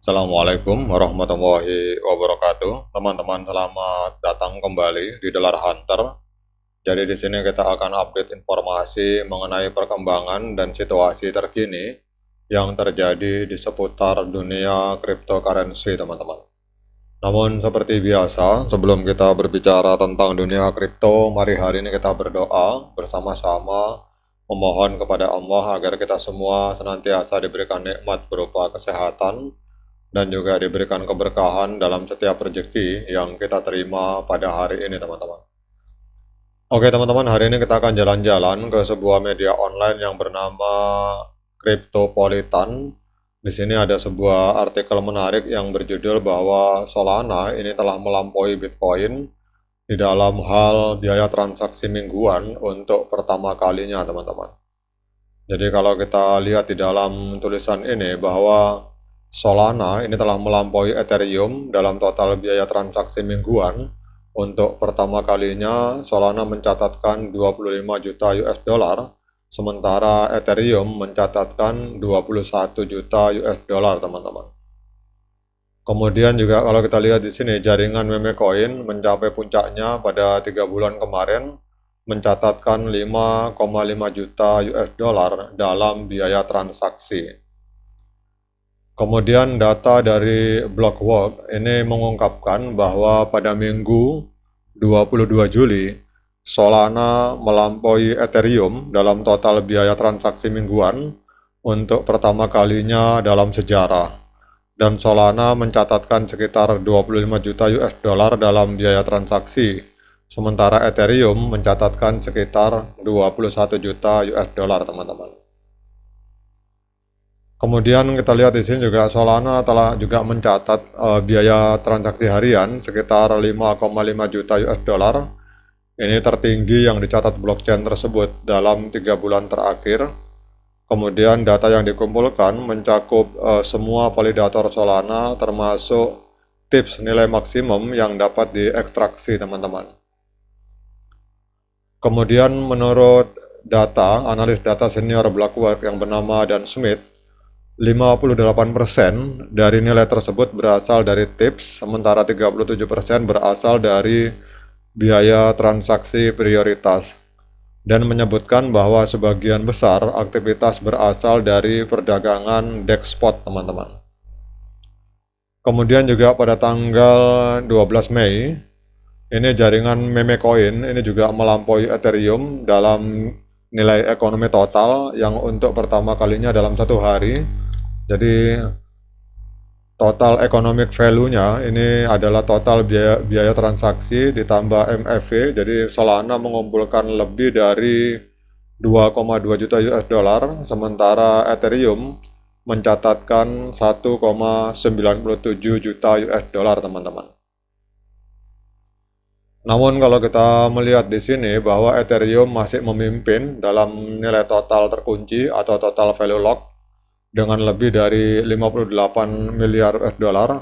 Assalamualaikum warahmatullahi wabarakatuh. Teman-teman, selamat datang kembali di Dolar Hunter. Jadi di sini kita akan update informasi mengenai perkembangan dan situasi terkini yang terjadi di seputar dunia cryptocurrency, teman-teman. Namun seperti biasa, sebelum kita berbicara tentang dunia kripto, mari hari ini kita berdoa bersama-sama memohon kepada Allah agar kita semua senantiasa diberikan nikmat berupa kesehatan dan juga diberikan keberkahan dalam setiap rezeki yang kita terima pada hari ini, teman-teman. Oke, teman-teman, hari ini kita akan jalan-jalan ke sebuah media online yang bernama Cryptopolitan. Di sini ada sebuah artikel menarik yang berjudul bahwa Solana ini telah melampaui Bitcoin di dalam hal biaya transaksi mingguan untuk pertama kalinya, teman-teman. Jadi kalau kita lihat di dalam tulisan ini bahwa Solana ini telah melampaui Ethereum dalam total biaya transaksi mingguan. Untuk pertama kalinya Solana mencatatkan 25 juta US dollar, sementara Ethereum mencatatkan 21 juta US dollar, teman-teman. Kemudian juga kalau kita lihat di sini jaringan meme coin mencapai puncaknya pada 3 bulan kemarin, mencatatkan 5,5 juta US dollar dalam biaya transaksi. Kemudian data dari Blockwork ini mengungkapkan bahwa pada Minggu 22 Juli, Solana melampaui Ethereum dalam total biaya transaksi mingguan untuk pertama kalinya dalam sejarah. Dan Solana mencatatkan sekitar 25 juta US dollar dalam biaya transaksi, sementara Ethereum mencatatkan sekitar 21 juta US dollar, teman-teman. Kemudian kita lihat di sini juga Solana telah juga mencatat biaya transaksi harian sekitar 5,5 juta US dollar. Ini tertinggi yang dicatat blockchain tersebut dalam 3 bulan terakhir. Kemudian data yang dikumpulkan mencakup semua validator Solana termasuk tips nilai maksimum yang dapat diekstraksi, teman-teman. Kemudian menurut data analis data senior Blockwork yang bernama Dan Smith, 58% dari nilai tersebut berasal dari tips, sementara 37% berasal dari biaya transaksi prioritas, dan menyebutkan bahwa sebagian besar aktivitas berasal dari perdagangan DEX spot, teman-teman. Kemudian juga pada tanggal 12 Mei, ini jaringan meme coin ini juga melampaui Ethereum dalam nilai ekonomi total yang untuk pertama kalinya dalam satu hari. Jadi total economic value-nya ini adalah total biaya transaksi ditambah MFV. Jadi Solana mengumpulkan lebih dari 2,2 juta US dollar, sementara Ethereum mencatatkan 1,97 juta US dollar, teman-teman. Namun kalau kita melihat di sini bahwa Ethereum masih memimpin dalam nilai total terkunci atau total value lock dengan lebih dari 58 miliar US dollar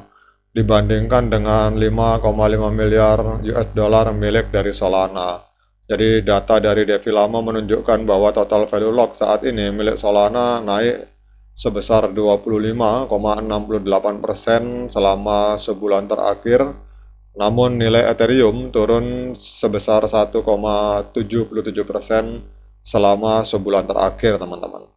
dibandingkan dengan 5,5 miliar US dollar milik dari Solana. Jadi data dari Devi Lama menunjukkan bahwa total value lock saat ini milik Solana naik sebesar 25,68% selama sebulan terakhir. Namun nilai Ethereum turun sebesar 1,77% selama sebulan terakhir, teman-teman.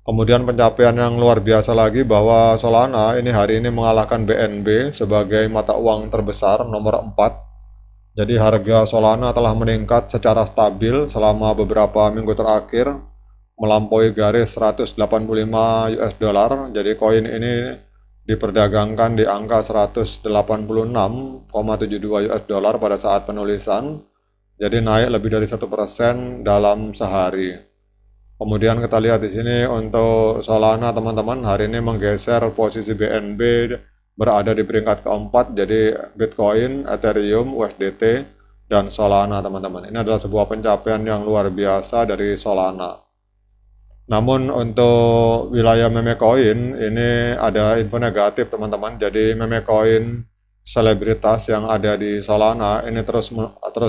Kemudian pencapaian yang luar biasa lagi bahwa Solana ini hari ini mengalahkan BNB sebagai mata uang terbesar nomor 4. Jadi harga Solana telah meningkat secara stabil selama beberapa minggu terakhir, melampaui garis 185 US dollar. Jadi koin ini diperdagangkan di angka 186,72 US dollar pada saat penulisan. Jadi naik lebih dari 1% dalam sehari. Kemudian kita lihat di sini untuk Solana, teman-teman, hari ini menggeser posisi BNB berada di peringkat keempat. Jadi Bitcoin, Ethereum, USDT, dan Solana, teman-teman. Ini adalah sebuah pencapaian yang luar biasa dari Solana. Namun untuk wilayah meme coin ini ada info negatif, teman-teman. Jadi meme coin selebritas yang ada di Solana ini terus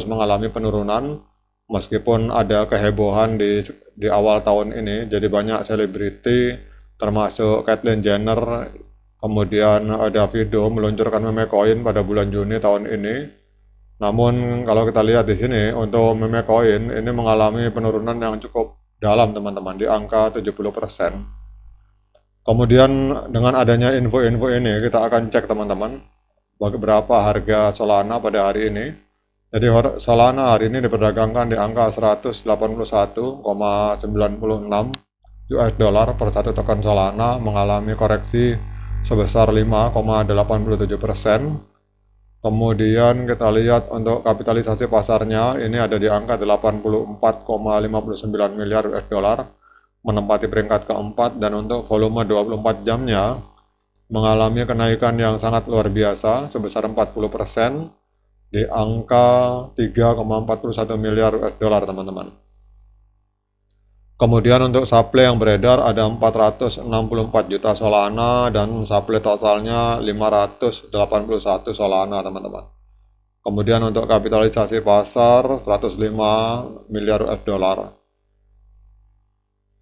mengalami penurunan. Meskipun ada kehebohan di awal tahun ini, jadi banyak selebriti termasuk Caitlyn Jenner Kemudian Davido meluncurkan meme coin pada bulan Juni tahun ini. Namun kalau kita lihat di sini untuk meme coin ini mengalami penurunan yang cukup dalam teman-teman di angka 70%. Kemudian dengan adanya info-info ini kita akan cek teman-teman berapa harga Solana pada hari ini. Jadi Solana hari ini diperdagangkan di angka 181,96 US dollar per satu token Solana, mengalami koreksi sebesar 5,87%. Kemudian kita lihat untuk kapitalisasi pasarnya ini ada di angka 84,59 miliar US dollar, menempati peringkat keempat, dan untuk volume 24 jamnya mengalami kenaikan yang sangat luar biasa sebesar 40% di angka 3,41 miliar US dollar teman-teman. Kemudian untuk supply yang beredar ada 464 juta Solana dan supply totalnya 581 Solana teman-teman. Kemudian untuk kapitalisasi pasar 105 miliar US dollar.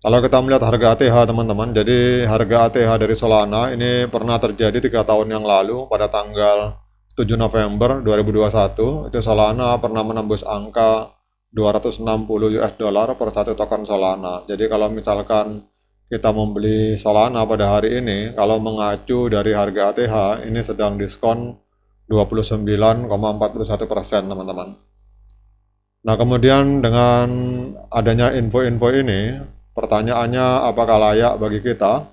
Kalau kita melihat harga ATH teman-teman, jadi harga ATH dari Solana ini pernah terjadi 3 tahun yang lalu pada tanggal 7 November 2021. Itu Solana pernah menembus angka 260 US dollar per satu token Solana. Jadi kalau misalkan kita membeli Solana pada hari ini, kalau mengacu dari harga ATH, ini sedang diskon 29,41% teman-teman. Nah kemudian dengan adanya info-info ini, pertanyaannya apakah layak bagi kita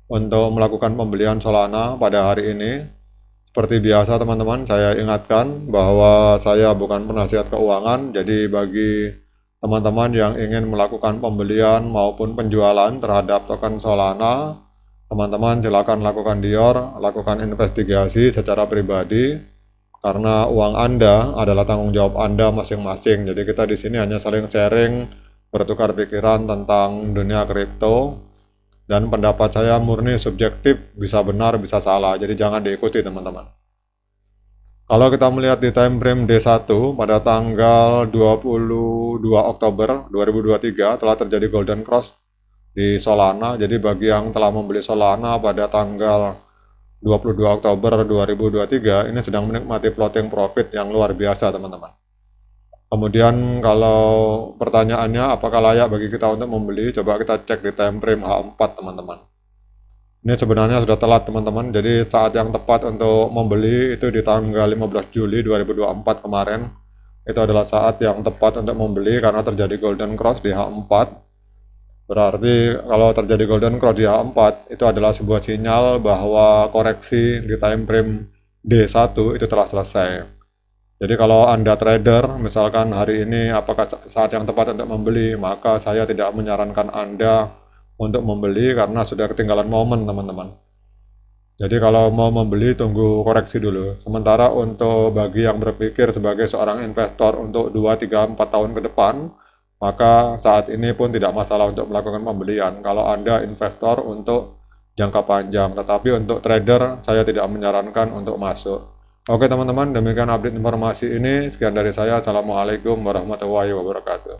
untuk melakukan pembelian Solana pada hari ini? Seperti biasa teman-teman, saya ingatkan bahwa saya bukan penasihat keuangan, jadi bagi teman-teman yang ingin melakukan pembelian maupun penjualan terhadap token Solana, teman-teman silakan lakukan lakukan investigasi secara pribadi, karena uang Anda adalah tanggung jawab Anda masing-masing. Jadi kita di sini hanya saling sharing, bertukar pikiran tentang dunia kripto. Dan pendapat saya murni subjektif, bisa benar, bisa salah, jadi jangan diikuti teman-teman. Kalau kita melihat di time frame D1 pada tanggal 22 Oktober 2023 telah terjadi golden cross di Solana. Jadi bagi yang telah membeli Solana pada tanggal 22 Oktober 2023 ini sedang menikmati floating profit yang luar biasa teman-teman. Kemudian kalau pertanyaannya apakah layak bagi kita untuk membeli, coba kita cek di time frame H4 teman-teman. Ini sebenarnya sudah telat teman-teman, jadi saat yang tepat untuk membeli itu di tanggal 15 Juli 2024 kemarin. Itu adalah saat yang tepat untuk membeli karena terjadi golden cross di H4. Berarti kalau terjadi golden cross di H4 itu adalah sebuah sinyal bahwa koreksi di time frame D1 itu telah selesai. Jadi kalau Anda trader, misalkan hari ini apakah saat yang tepat untuk membeli, maka saya tidak menyarankan Anda untuk membeli karena sudah ketinggalan momen teman-teman. Jadi kalau mau membeli tunggu koreksi dulu. Sementara untuk bagi yang berpikir sebagai seorang investor untuk 2, 3, 4 tahun ke depan, maka saat ini pun tidak masalah untuk melakukan pembelian. Kalau Anda investor untuk jangka panjang, tetapi untuk trader saya tidak menyarankan untuk masuk. Oke teman-teman, demikian update informasi ini. Sekian dari saya. Assalamualaikum warahmatullahi wabarakatuh.